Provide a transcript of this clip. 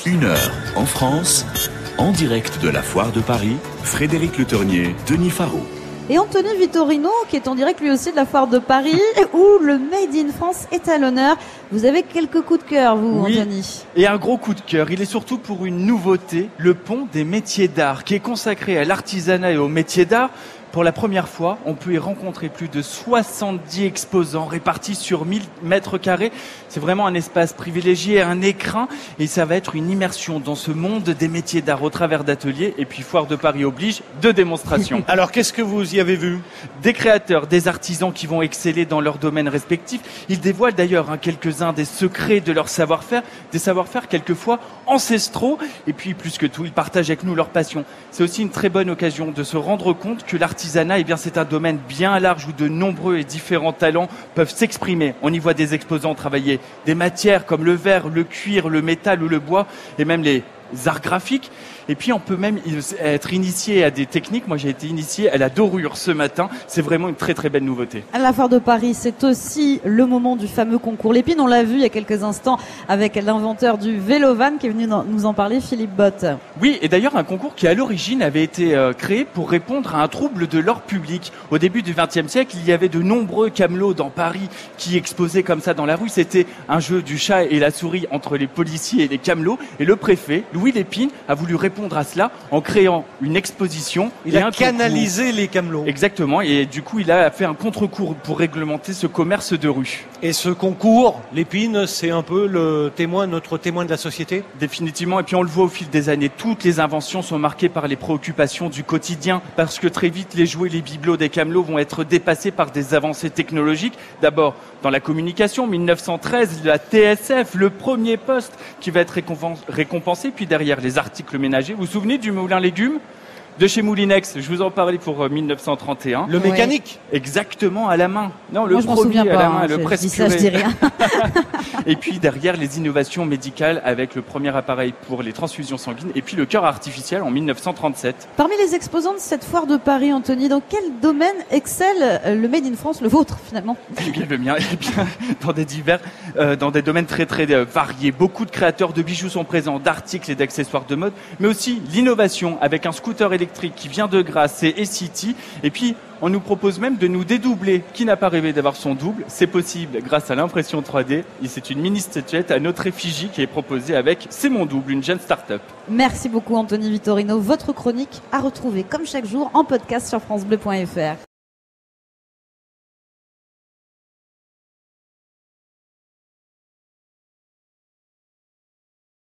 1 heure en France, en direct de la Foire de Paris, Frédéric Le Tournier, Denis Farreau. Et Anthony Vittorino, qui est en direct lui aussi de la Foire de Paris, où le Made in France est à l'honneur. Vous avez quelques coups de cœur, vous, oui, Anthony. Et un gros coup de cœur. Il est surtout pour une nouveauté, le pont des métiers d'art, qui est consacré à l'artisanat et aux métiers d'art. Pour la première fois, on peut y rencontrer plus de 70 exposants répartis sur 1000 mètres carrés. C'est vraiment un espace privilégié, un écrin, et ça va être une immersion dans ce monde des métiers d'art au travers d'ateliers. Et puis Foire de Paris oblige, 2 démonstrations. Alors qu'est-ce que vous y avez vu ? Des créateurs, des artisans qui vont exceller dans leurs domaines respectifs. Ils dévoilent d'ailleurs quelques-uns des secrets de leur savoir-faire, des savoir-faire quelquefois ancestraux. Et puis plus que tout, ils partagent avec nous leur passion. C'est aussi une très bonne occasion de se rendre compte que l'artisanat, c'est un domaine bien large où de nombreux et différents talents peuvent s'exprimer. On y voit des exposants travailler des matières comme le verre, le cuir, le métal ou le bois, et même les arts graphiques. Et puis on peut même être initié à des techniques. Moi j'ai été initié à la dorure ce matin. C'est vraiment une très très belle nouveauté. À la Foire de Paris, c'est aussi le moment du fameux concours Lépine. On l'a vu il y a quelques instants avec l'inventeur du vélo-van qui est venu nous en parler, Philippe Bott. Oui, et d'ailleurs un concours qui à l'origine avait été créé pour répondre à un trouble de l'ordre public. Au début du XXe siècle, il y avait de nombreux camelots dans Paris qui exposaient comme ça dans la rue. C'était un jeu du chat et la souris entre les policiers et les camelots. Et le préfet, Louis Lépine, a voulu répondre à cela en créant une exposition. Il a canalisé les camelots. Exactement, et du coup il a fait un contre-cours pour réglementer ce commerce de rue. Et ce concours, Lépine, c'est un peu notre témoin de la société ? Définitivement, et puis on le voit au fil des années, toutes les inventions sont marquées par les préoccupations du quotidien, parce que très vite les jouets, les bibelots des camelots vont être dépassés par des avancées technologiques. D'abord dans la communication, 1913, la TSF, le premier poste qui va être récompensé, puis derrière les articles ménagers. Vous vous souvenez du moulin légumes de chez Moulinex? Je vous en parlais pour 1931. Le mécanique? Exactement, à la main. Non, le premier à la main, le presse purée. Je dis rien. Et puis derrière les innovations médicales avec le premier appareil pour les transfusions sanguines et puis le cœur artificiel en 1937. Parmi les exposants de cette foire de Paris, Anthony, dans quel domaine excelle le Made in France, le vôtre finalement? Eh bien, le mien, dans des domaines très très variés. Beaucoup de créateurs de bijoux sont présents, d'articles et d'accessoires de mode, mais aussi l'innovation avec un scooter électrique qui vient de Grasse, c'est E-City. Et puis, on nous propose même de nous dédoubler. Qui n'a pas rêvé d'avoir son double? C'est possible grâce à l'impression 3D. Et c'est une mini statuette à notre effigie qui est proposée avec C'est mon double, une jeune start-up. Merci beaucoup Anthony Vittorino. Votre chronique à retrouver comme chaque jour en podcast sur francebleu.fr.